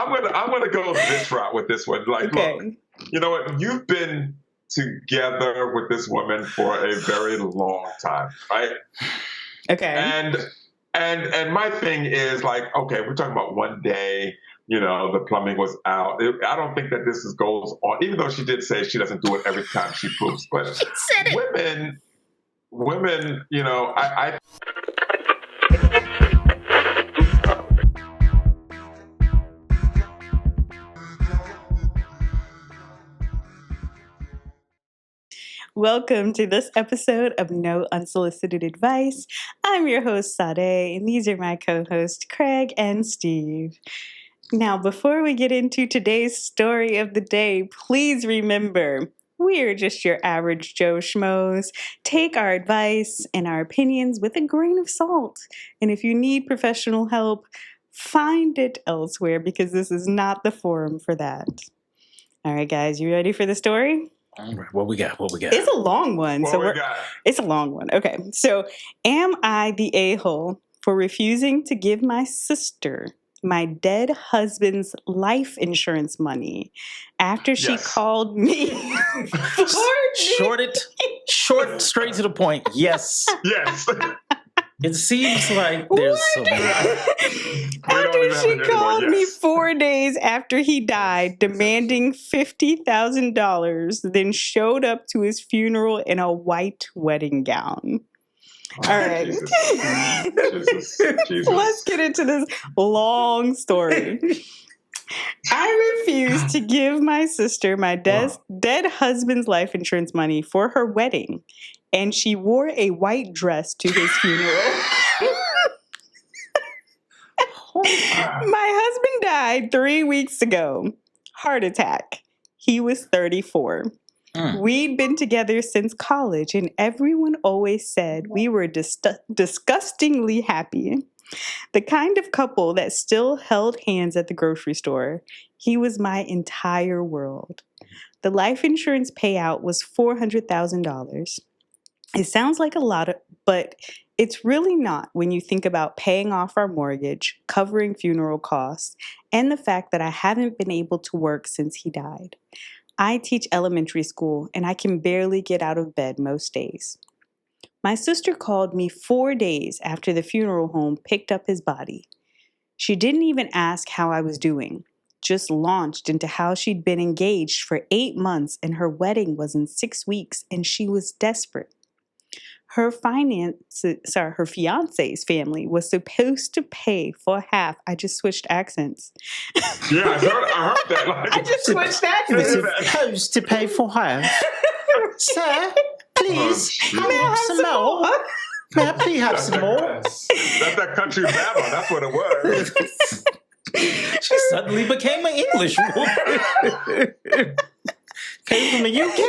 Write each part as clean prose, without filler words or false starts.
I'm gonna go this route with this one. Like, Okay. look, you know what? You've been together with this woman for a very long time, right? Okay. And my thing is like, okay, we're talking about one day. The plumbing was out. I don't think that goes on, even though she did say she doesn't do it every time she poops. But She said it. women, I Welcome to this episode of No Unsolicited Advice. I'm your host, Sade, and these are my co-hosts, Craig and Steve. Now, before we get into today's story of the day, please remember, we are just your average Joe Schmoes. Take our advice and our opinions with a grain of salt. And if you need professional help, find it elsewhere because this is not the forum for that. All right, guys, you ready for the story? All right, what we got? It's a long one. It's a long one. Okay, so am I the a-hole for refusing to give my sister my dead husband's life insurance money after she called me? Short, straight to the point. Yes. Yes. It seems like there's some... After she called me 4 days after he died, demanding $50,000, then showed up to his funeral in a white wedding gown. All right. Jesus. Let's get into this long story. I refused to give my sister my dead husband's life insurance money for her wedding, and she wore a white dress to his funeral. My husband died 3 weeks ago. Heart attack. He was 34. We'd been together since college, and everyone always said we were disgustingly happy. The kind of couple that still held hands at the grocery store. He was my entire world. The life insurance payout was $400,000. It sounds like a lot, but it's really not when you think about paying off our mortgage, covering funeral costs, and the fact that I haven't been able to work since he died. I teach elementary school, and I can barely get out of bed most days. My sister called me 4 days after the funeral home picked up his body. She didn't even ask how I was doing, just launched into how she'd been engaged for 8 months and her wedding was in 6 weeks, and she was desperate. Her fiance's family was supposed to pay for half. I just switched accents. Yeah, I heard that. I just switched accents. Supposed to pay for half. Sir, please, may I have some more? May I please have some more? That's that country babble. That's what it was. She suddenly became an English woman. Came from the UK.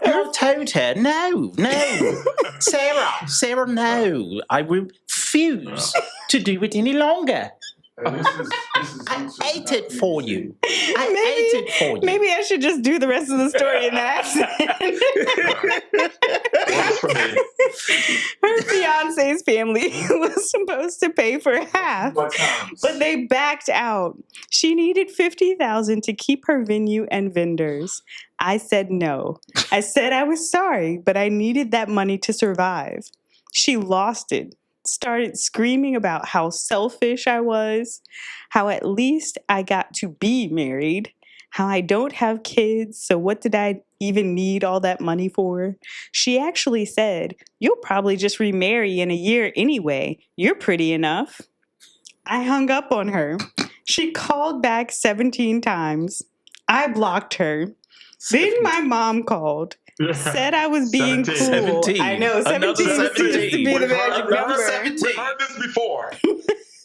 I told her, no. Sarah, no. I refuse to do it any longer. I ate it for you. Maybe I should just do the rest of the story in that accent. Her fiance's family was supposed to pay for half, but they backed out. She needed $50,000 to keep her venue and vendors. I said no. I said I was sorry, but I needed that money to survive. She lost it. Started screaming about how selfish I was, how at least I got to be married, how I don't have kids, so what did I even need all that money for? She actually said, "You'll probably just remarry in a year anyway. You're pretty enough." I hung up on her. She called back 17 times. I blocked her. Then my mom called. Said I was being cool. 17. I know, 17 seems to be the magic number.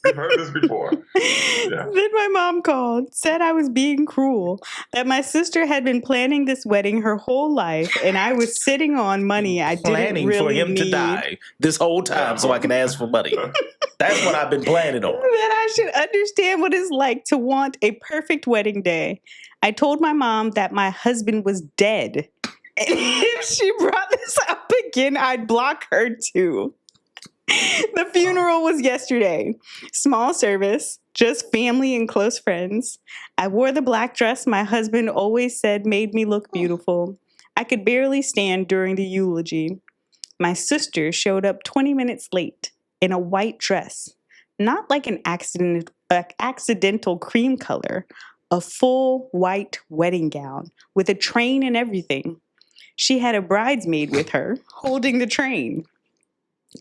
We've heard this before. Yeah. Then my mom called, said I was being cruel, that my sister had been planning this wedding her whole life, and I was sitting on money I didn't really need. Planning for him to die this whole time so I can ask for money. That's what I've been planning on. That I should understand what it's like to want a perfect wedding day. I told my mom that my husband was dead. And if she brought this up again, I'd block her too. The funeral was yesterday. Small service, just family and close friends. I wore the black dress my husband always said made me look beautiful. I could barely stand during the eulogy. My sister showed up 20 minutes late in a white dress, not like an accidental cream color, a full white wedding gown with a train and everything. She had a bridesmaid with her, holding the train.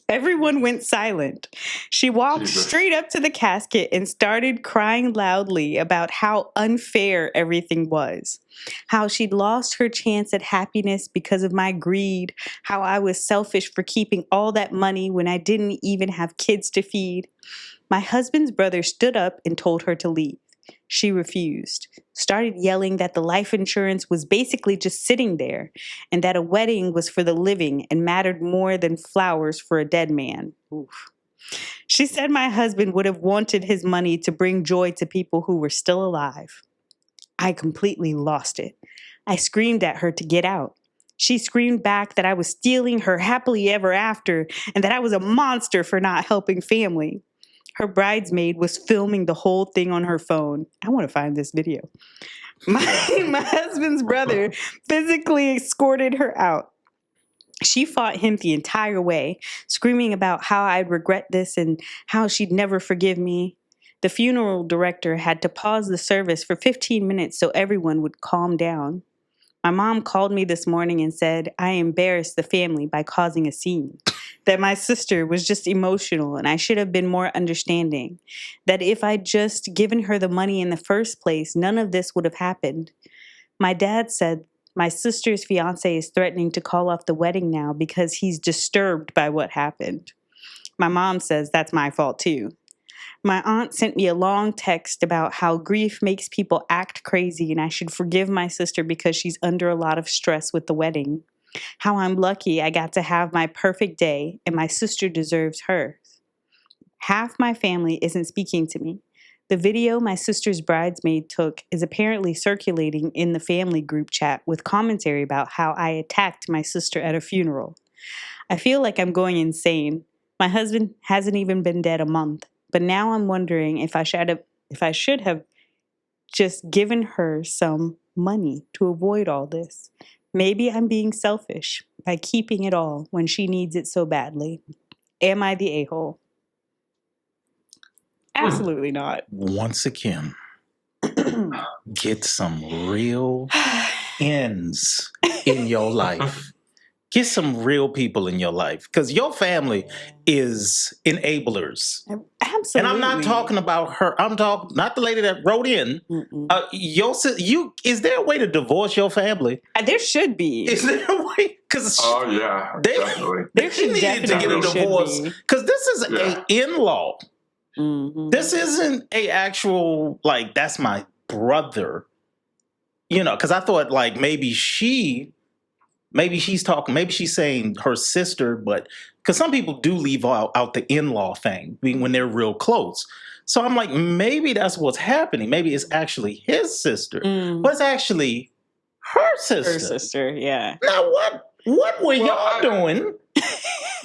Everyone went silent. She walked straight up to the casket and started crying loudly about how unfair everything was, how she'd lost her chance at happiness because of my greed, how I was selfish for keeping all that money when I didn't even have kids to feed. My husband's brother stood up and told her to leave. She refused, started yelling that the life insurance was basically just sitting there and that a wedding was for the living and mattered more than flowers for a dead man. Oof. She said my husband would have wanted his money to bring joy to people who were still alive. I completely lost it. I screamed at her to get out. She screamed back that I was stealing her happily ever after and that I was a monster for not helping family. Her bridesmaid was filming the whole thing on her phone. I want to find this video. My husband's brother physically escorted her out. She fought him the entire way, screaming about how I'd regret this and how she'd never forgive me. The funeral director had to pause the service for 15 minutes so everyone would calm down. My mom called me this morning and said I embarrassed the family by causing a scene, that my sister was just emotional and I should have been more understanding, that if I'd just given her the money in the first place, none of this would have happened. My dad said my sister's fiance is threatening to call off the wedding now because he's disturbed by what happened. My mom says that's my fault too. My aunt sent me a long text about how grief makes people act crazy and I should forgive my sister because she's under a lot of stress with the wedding. How I'm lucky I got to have my perfect day and my sister deserves hers. Half my family isn't speaking to me. The video my sister's bridesmaid took is apparently circulating in the family group chat with commentary about how I attacked my sister at a funeral. I feel like I'm going insane. My husband hasn't even been dead a month. But now I'm wondering if I should have just given her some money to avoid all this. Maybe I'm being selfish by keeping it all when she needs it so badly. Am I the a-hole? Absolutely not. Once again, get some real ends in your life. Get some real people in your life because your family is enablers. Absolutely. And I'm not talking about her. I'm talking not the lady that wrote in. Is there a way to divorce your family? There should be. Is there a way? Oh yeah, definitely. They needed to get a divorce because this is an in-law. Mm-hmm. This isn't a actual like that's my brother. You know, because I thought like maybe she's saying her sister, but because some people do leave out the in-law thing when they're real close. So I'm like, maybe that's what's happening. Maybe it's actually his sister, but it's actually her sister. Her sister, yeah. Now what were y'all doing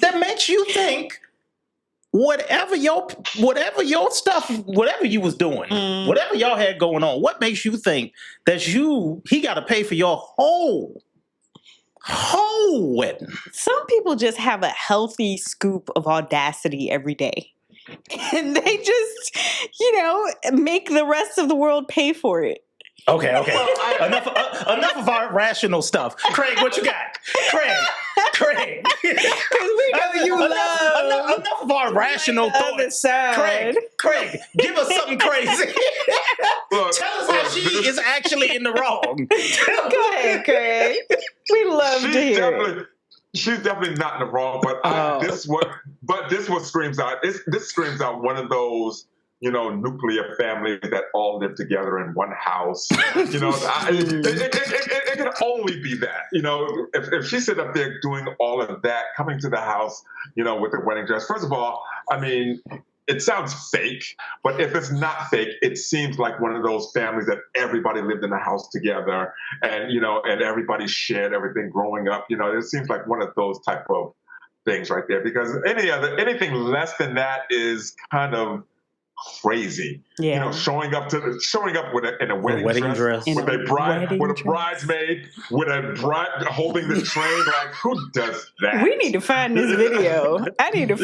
that makes you think whatever your stuff, whatever you was doing, whatever y'all had going on, what makes you think that he got to pay for your whole wedding? Some people just have a healthy scoop of audacity every day. And they just, make the rest of the world pay for it. Okay. Enough of our rational stuff. Craig, what you got? Craig. Because we know you love enough of our rational thoughts. Craig, give us something crazy. Look, tell us how she is actually in the wrong. Go ahead, Craig. We love to hear it. She's definitely not in the wrong, but this what screams out. This screams out one of those nuclear families that all live together in one house. It can only be that. If she sit up there doing all of that, coming to the house, with the wedding dress. First of all, I mean, it sounds fake, but if it's not fake, it seems like one of those families that everybody lived in a house together, and and everybody shared everything growing up. It seems like one of those type of things right there, because anything less than that is kind of crazy. Yeah. You know, showing up in a wedding dress. With a bridesmaid, with a bride holding the train. Like, who does that? We need to find this video. I need to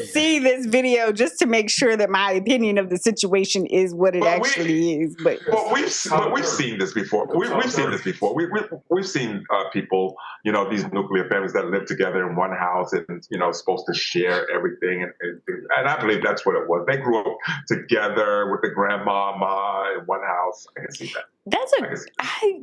see this video just to make sure that my opinion of the situation is what it actually is. But we've seen this before. We've seen this before. We've seen people, you know, these nuclear families that live together in one house and, you know, supposed to share everything, and I believe that's what it was. They grew up together with the grandma in one house. I can see that.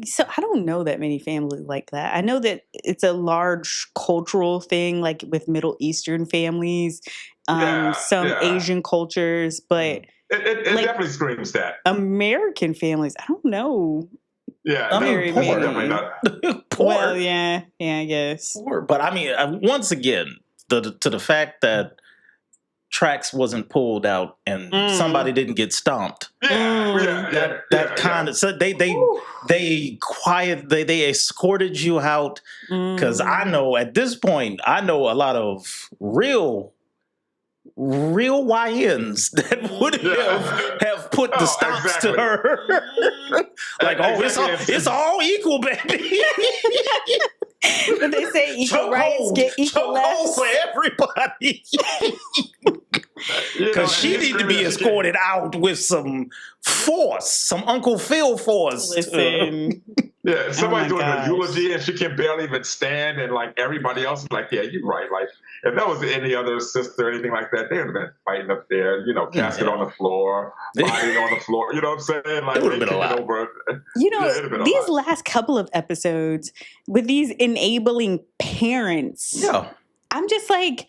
So I don't know that many families like that. I know that it's a large cultural thing, like with Middle Eastern families, some Asian cultures, but it like, definitely screams that. American families, I don't know. Yeah, definitely not. Poor. Well, yeah, I guess. Poor. But I mean, once again, to the fact that tracks wasn't pulled out and somebody didn't get stomped. That kind of, so they escorted you out, because I know at this point I know a lot of real YNs that would have put the stomps to her. Like, it's all equal, baby. But they say equal rights get equal lefts for everybody. Because she need to be escorted out with some force, some Uncle Phil force. Listen. Yeah, somebody doing a eulogy and she can barely even stand, and like everybody else is like, yeah, you're right. Like, if that was any other sister or anything like that, they would have been fighting up there, you know, casket on the floor, body on the floor. You know what I'm saying? Like, it would have been a lot. You know, these last couple of episodes with these enabling parents, I'm just like,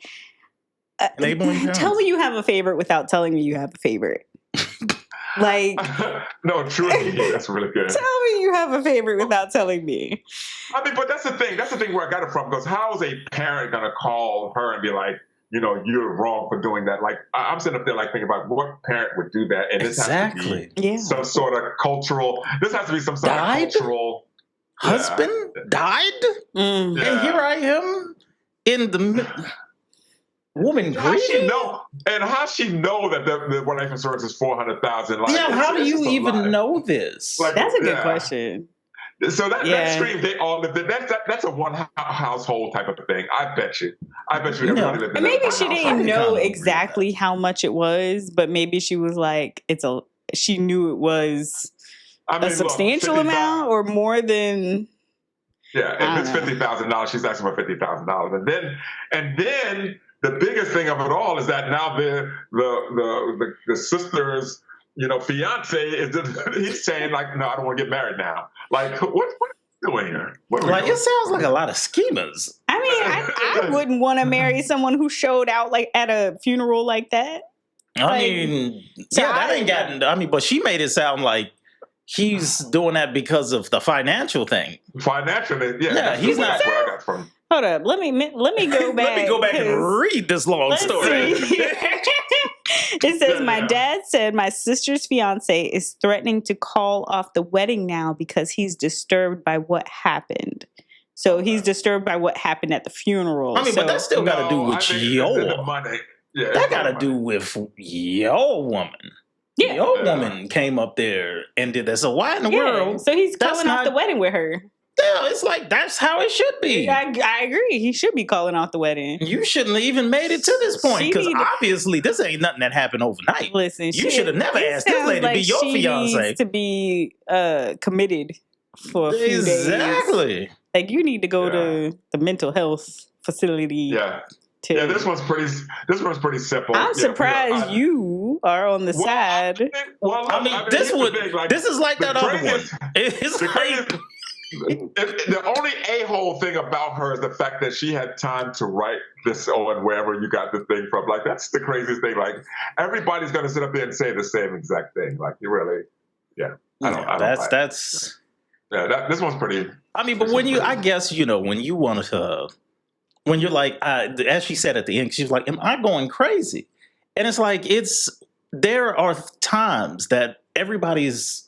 tell me you have a favorite without telling me you have a favorite. Like, no, truly, that's really good. Tell me you have a favorite without telling me. I mean, but that's the thing. That's the thing where I got it from. Because how is a parent gonna call her and be like, you know, you're wrong for doing that? Like, I'm sitting up there like thinking about what parent would do that, and this has to be some sort of cultural. This has to be some sort of cultural husband died, and here I am in the. Woman grieving? How she know that the life insurance is $400,000? Like, how do you even know this? Like, that's a good question. So that scream, they all lived in. That's a one household type of thing. I bet you everybody lived in. Maybe she didn't know exactly how much it was, but maybe she was like, she knew it was a substantial amount or more than. Yeah, if it's $50,000, she's asking for $50,000, and then. The biggest thing of it all is that now the sister's, you know, fiance he's saying like, no, I don't want to get married now. Like, what are you doing here? It sounds like a lot of schemers. I mean, I wouldn't want to marry someone who showed out like at a funeral like that. That ain't gotten. I mean, but she made it sound like he's doing that because of the financial thing. Financially, he's not. That's where I got from. Hold up. Let me go back. Let me go back and read this long story. It says, my dad said my sister's fiance is threatening to call off the wedding now because he's disturbed by what happened. So he's disturbed by what happened at the funeral. I mean, but that still got to do with your money. Yeah, that got to do with your woman. Yeah. Your woman came up there and did that. So why in the world? So he's calling off the wedding with her. Yeah, it's like that's how it should be. I agree. He should be calling off the wedding. You shouldn't have even made it to this point because obviously this ain't nothing that happened overnight. Listen, you should have never asked this lady to be your fiance. Needs to be committed for a few days. Exactly. Like you need to go to the mental health facility. Yeah. This one's pretty simple. I'm surprised you are on the side. This is like that other one. It's like. The only a-hole thing about her is the fact that she had time to write this on wherever you got the thing from. Like, that's the craziest thing. Like, everybody's going to sit up there and say the same exact thing. Like, you really, this one's pretty. I mean, but when I guess, you know, when you want to, when you're like, as she said at the end, she was like, am I going crazy? And it's like, there are times that everybody's,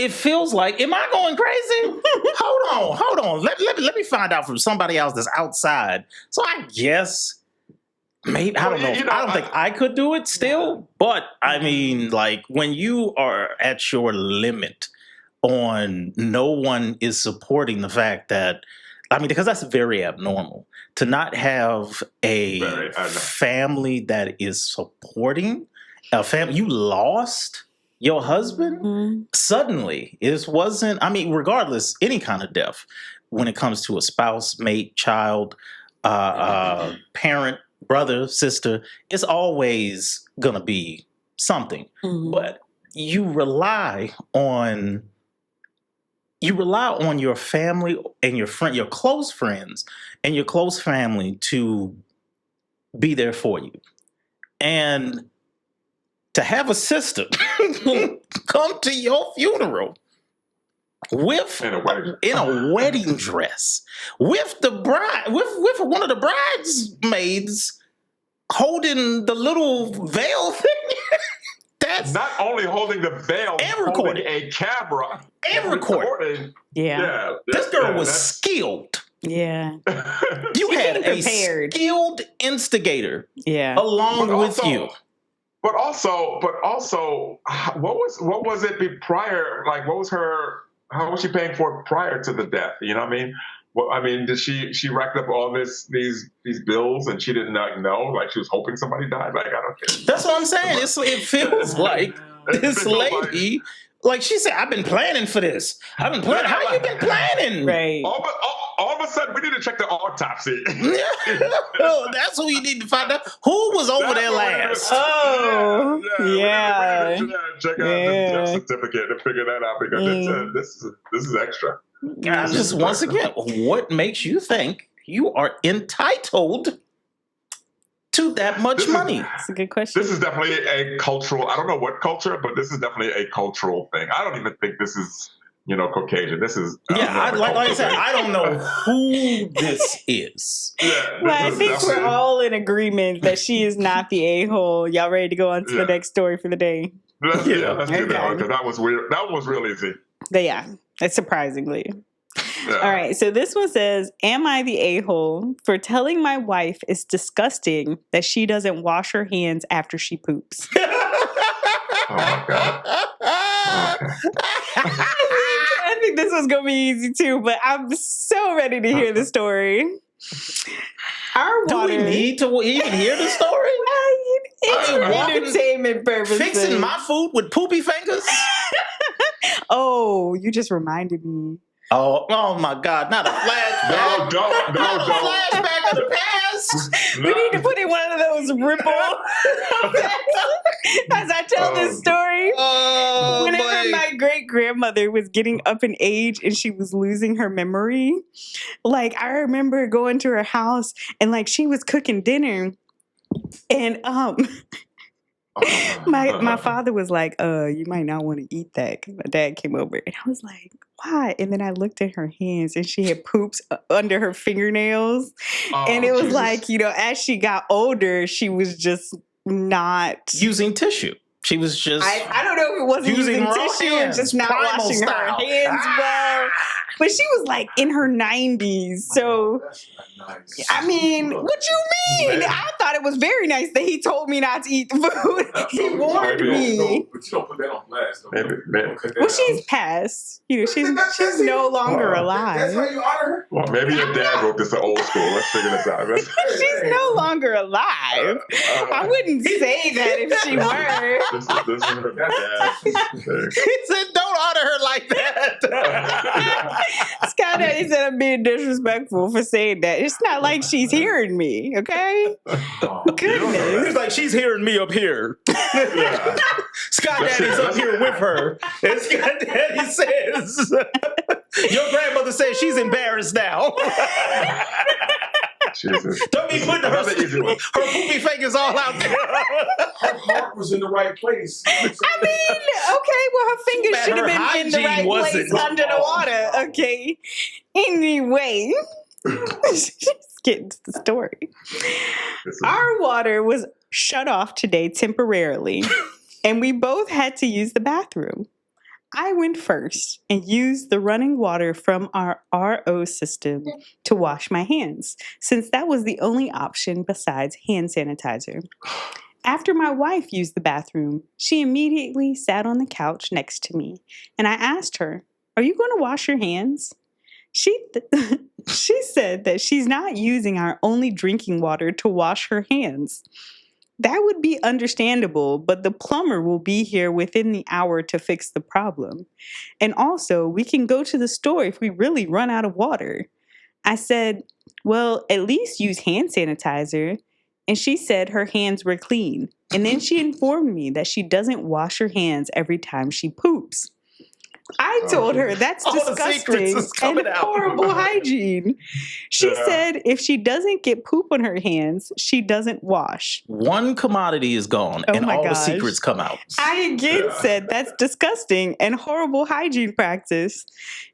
it feels like, am I going crazy? Hold on. Let me find out from somebody else that's outside. So I guess maybe, I don't know. I don't think I could do it still, but I mean, like, when you are at your limit on no one is supporting the fact that, I mean, because that's very abnormal to not have a family that is supporting a family. You lost your husband suddenly. It wasn't, I mean, regardless, any kind of death, when it comes to a spouse, mate, child, parent, brother, sister, it's always going to be something. But you rely on your family and your close friends and your close family to be there for you. And to have a sister come to your funeral in a wedding dress with the bride, with one of the bridesmaids holding the little veil thing. That's not only holding the veil, and recording a camera and recording. Yeah. This girl was skilled. Yeah. You had a skilled instigator. Yeah. Along with you. But also, what was it prior? Like, how was she paying for it prior to the death? You know what I mean? Well, I mean, did she racked up all these bills and she didn't know? Like, she was hoping somebody died? Like, I don't think. That's what I'm saying. It feels like this lady, like she said, I've been planning for this. I've been planning. How you been planning? Right. All of a sudden, we need to check the autopsy. Oh, that's who you need to find out. Who was over there last? Oh, yeah. We need to check out the death certificate and figure that out, because this is extra. Just once again, what makes you think you are entitled to that much money? That's a good question. This is definitely a cultural, I don't know what culture, but this is definitely a cultural thing. I don't even think this is, Caucasian. This is... like I said, I don't know who this is. Well, I think we're all in agreement that she is not the a-hole. Y'all ready to go on to the next story for the day? Let's do that one, because that was weird. That one was real easy. But yeah, it's surprisingly. Yeah. All right, so this one says, am I the a-hole for telling my wife it's disgusting that she doesn't wash her hands after she poops? Oh, my God. I think this was going to be easy, too, but I'm so ready to hear the story. Do we need to even hear the story? It's for entertainment purposes. Fixing my food with poopy fingers? Oh, you just reminded me. Oh my God, not a flashback. Don't. Flashback of the past. We need to put in one of those ripple as I tell this story. Whenever my great-grandmother was getting up in age and she was losing her memory, like, I remember going to her house and, like, she was cooking dinner and my father was like, you might not want to eat that, because my dad came over. And I was like, why? And then I looked at her hands and she had poops under her fingernails. And it was like, as she got older, she was just not using tissue. She was just I don't know if it wasn't using tissue or just not washing her hands well. But she was like in her 90s. So, nice. I mean, what you mean? I thought it was very nice that he told me not to eat the food. He warned me. But you don't put that on blast. Well, she's passed. She's no longer alive. That's how you honor her? Well, maybe your dad wrote this in old school. Let's figure this out. She's no longer alive. I wouldn't say that if she were. This is her dad. He said, don't honor her like that. Scott Daddy said I'm being disrespectful for saying that. It's not like she's hearing me, okay? Goodness. It's like she's hearing me up here. Yeah. Scott Daddy's up here with her. And Scott Daddy says, your grandmother says she's embarrassed now. Jesus. Don't be putting her poopy fingers all out there. Her heart was in the right place. I mean, okay, well, her fingers should have been in the right place under the water, okay? Anyway, let's get into the story. Our water was shut off today temporarily, and we both had to use the bathroom. I went first and used the running water from our RO system to wash my hands, since that was the only option besides hand sanitizer. After my wife used the bathroom, she immediately sat on the couch next to me, and I asked her, "Are you going to wash your hands?" She said that she's not using our only drinking water to wash her hands. That would be understandable, but the plumber will be here within the hour to fix the problem. And also, we can go to the store if we really run out of water. I said, "Well, at least use hand sanitizer." And she said her hands were clean. And then she informed me that she doesn't wash her hands every time she poops. I told her that's disgusting and horrible hygiene. She said if she doesn't get poop on her hands, she doesn't wash. One commodity is gone and all the secrets come out. I again said that's disgusting and horrible hygiene practice.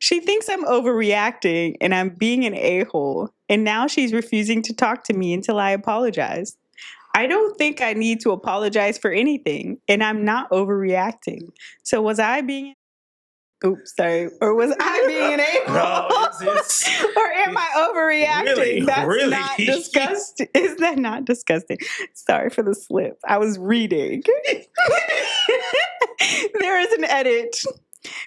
She thinks I'm overreacting and I'm being an a-hole. And now she's refusing to talk to me until I apologize. I don't think I need to apologize for anything, and I'm not overreacting. So was I being... Oops, sorry. Or was I being an a-hole? Or am I overreacting? That's not disgusting. Is that not disgusting? Sorry for the slip. I was reading. There is an edit.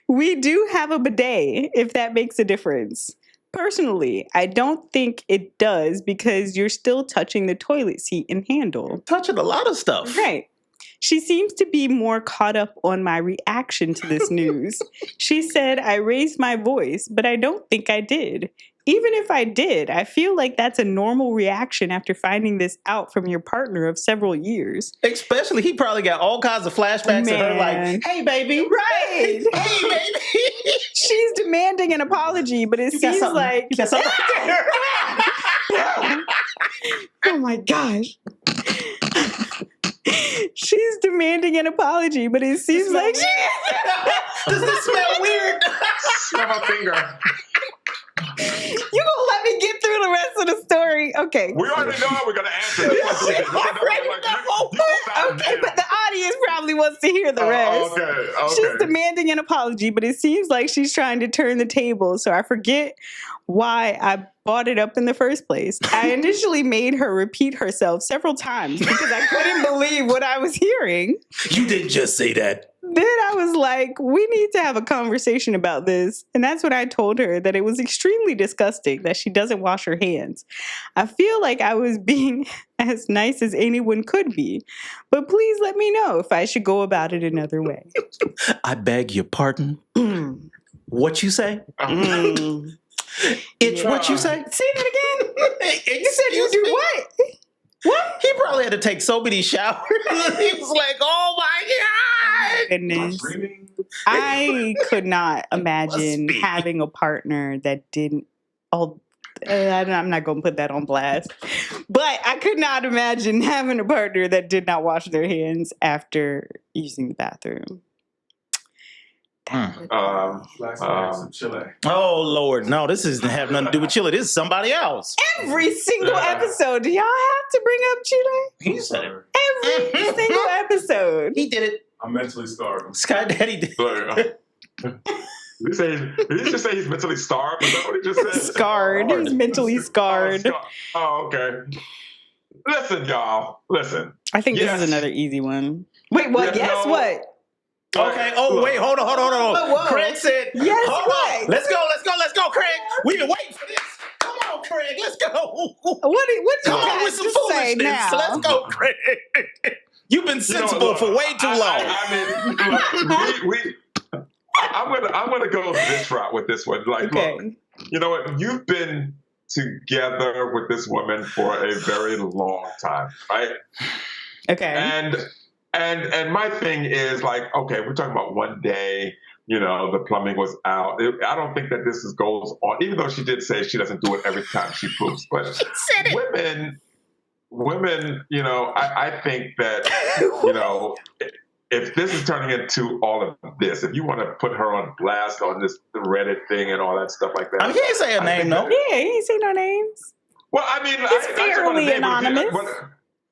We do have a bidet, if that makes a difference. Personally, I don't think it does because you're still touching the toilet seat and handle. Touching a lot of stuff. Right. She seems to be more caught up on my reaction to this news. She said I raised my voice, but I don't think I did. Even if I did, I feel like that's a normal reaction after finding this out from your partner of several years. Especially, he probably got all kinds of flashbacks to her like, "Hey, baby." Right. Hey, baby. She's demanding an apology, but it seems like... You got something? Oh, my gosh. She's demanding an apology, but it seems like she... Does this smell weird? Smell my finger. You gonna let me get through the rest of the story? Okay. We already know how we're gonna answer this. Okay, but the audience probably wants to hear the rest. Okay. She's demanding an apology, but it seems like she's trying to turn the table, so I forget why I brought it up in the first place. I initially made her repeat herself several times because I couldn't believe what I was hearing. You didn't just say that. Then I was like, we need to have a conversation about this. And that's when I told her that it was extremely disgusting that she doesn't wash her hands. I feel like I was being as nice as anyone could be. But please let me know if I should go about it another way. I beg your pardon. What you say? It's what you say? Say that again. You said you do what? What? He probably had to take so many showers. He was like, "Oh my God." Goodness. I could not imagine having a partner that didn't. I'm not going to put that on blast. But I could not imagine having a partner that did not wash their hands after using the bathroom. Oh Lord, no! This doesn't have nothing to do with Chile. This is somebody else. Every single episode, do y'all have to bring up Chile? He said it. Every single episode. He did it. I'm mentally starved. Sky Daddy did. Did he just say he's mentally starved? Is that what he just said? Scarred. He's mentally scarred. Oh, okay. Listen, y'all. Listen. I think this is another easy one. Wait, what? Yes, what? Okay. Oh, wait. Hold on. Whoa. Craig said, yes, hold what? on. Let's go, Craig. We've been waiting for this. Come on, Craig. Let's go. What you Come on guys with some just say foolishness. now? So let's go, Craig. You've been sensible for way too long. I'm gonna go this route with this one. Like, look, you know what? You've been together with this woman for a very long time, right? Okay. And my thing is like, okay, we're talking about one day, you know, the plumbing was out. I don't think that this goes on, even though she did say she doesn't do it every time she poops. But women, you know, I think that, you know, if this is turning into all of this, if you want to put her on blast on this Reddit thing and all that stuff like that. He ain't say her name, no. Yeah, he ain't say no names. Well, I mean, it's fairly anonymous.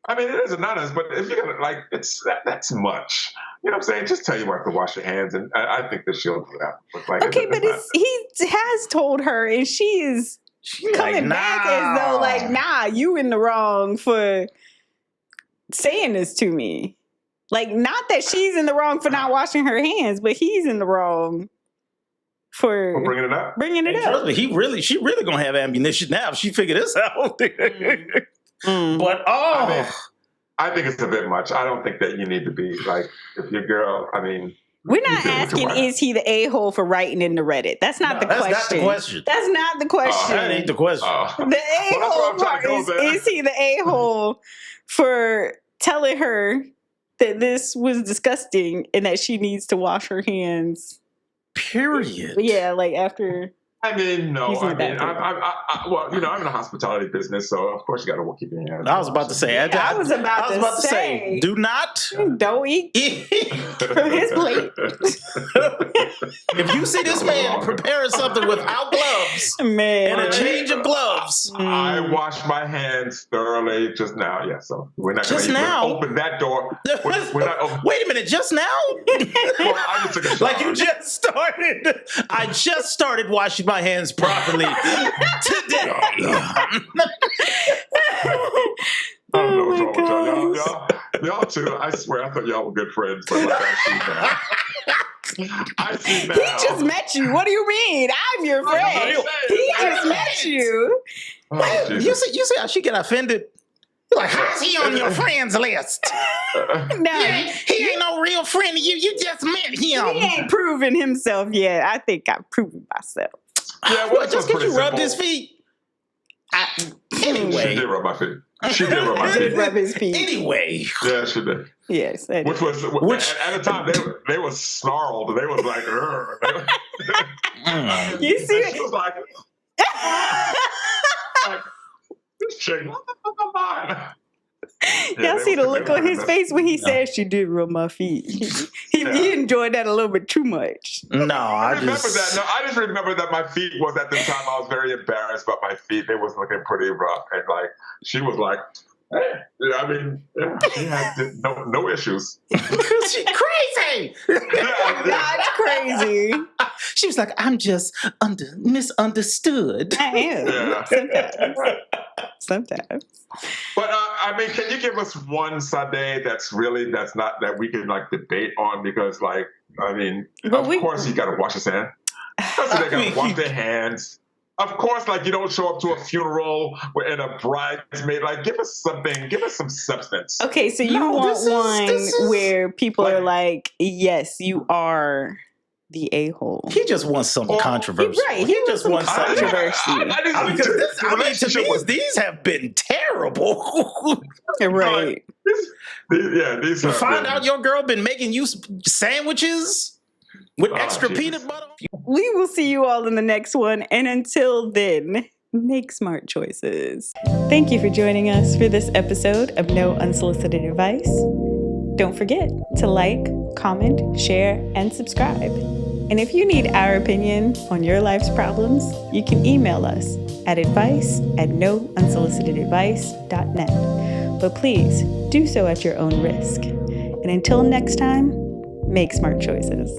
I mean, it is anonymous, but if you're gonna like, that's much. You know what I'm saying? Just tell your wife to wash your hands, and I think that she'll do that. Like, Okay, but he has told her, and she is coming back as though, like, nah, you in the wrong for saying this to me. Like, not that she's in the wrong for not washing her hands, but he's in the wrong for bringing it up. Trust me, she really gonna have ammunition now if she figure this out. But I think it's a bit much. I don't think that you need to be like, if your girl, I mean. We're not asking, is he the a-hole for writing in the Reddit? That's not the question. That's not the question. That's not the question. That ain't the question. The a-hole part is he the a-hole for telling her that this was disgusting and that she needs to wash her hands? Period. Yeah, like after... I mean, no. I mean, well, you know, I'm in the hospitality business, so of course you got to keep your hands. I was about to say. I was about to say. Do not. Don't eat from his plate. If you see this man preparing something without gloves, and a change of gloves, I washed my hands thoroughly just now. Yeah, so we're not going to open that door. We're not open. Wait a minute, just now? Well, I just took a shower. Like you just started. I just started washing my hands properly today. I don't know what's wrong with y'all too. I swear, I thought y'all were good friends, but like, I see now. He just met you. What do you mean? I'm your friend. He just met you. Oh, you see how she get offended? Like, how's he on your friends list? No, he ain't no real friend of you. You just met him. He ain't proven himself yet. I think I've proven myself. Yeah, well, just because you rubbed his feet. Anyway. She did rub my feet. She did rub my feet. Rub his feet. Anyway. Yeah, she did. Yes. Which at the time they were snarled. They was like, you see it? She was like, this chick. Y'all see the look on his face when he said she did rub my feet. He enjoyed that a little bit too much. No, I remember that. No, I just remember that my feet was at the time I was very embarrassed about my feet. They was looking pretty rough, and like she was like, "Hey, I mean, she had no issues." She crazy. That's crazy. She was like, "I'm just misunderstood." I am. Yeah. Sometimes. But I mean, can you give us one Sunday that we can like debate on? Because like, I mean, of course he got to wash his hands. They got to wash their hands. Of course, like you don't show up to a funeral and a bridesmaid. Like, give us something. Give us some substance. Okay, so you want one where people are like, yes, you are the a-hole. He just wants some controversy. Right, he just wants controversy. These have been terrible. Right. These to find out your girl been making you sandwiches with extra peanut butter. We will see you all in the next one. And until then, make smart choices. Thank you for joining us for this episode of No Unsolicited Advice. Don't forget to like, comment, share, and subscribe. And if you need our opinion on your life's problems, you can email us at advice@nounsolicitedadvice.net. But please do so at your own risk. And until next time, make smart choices.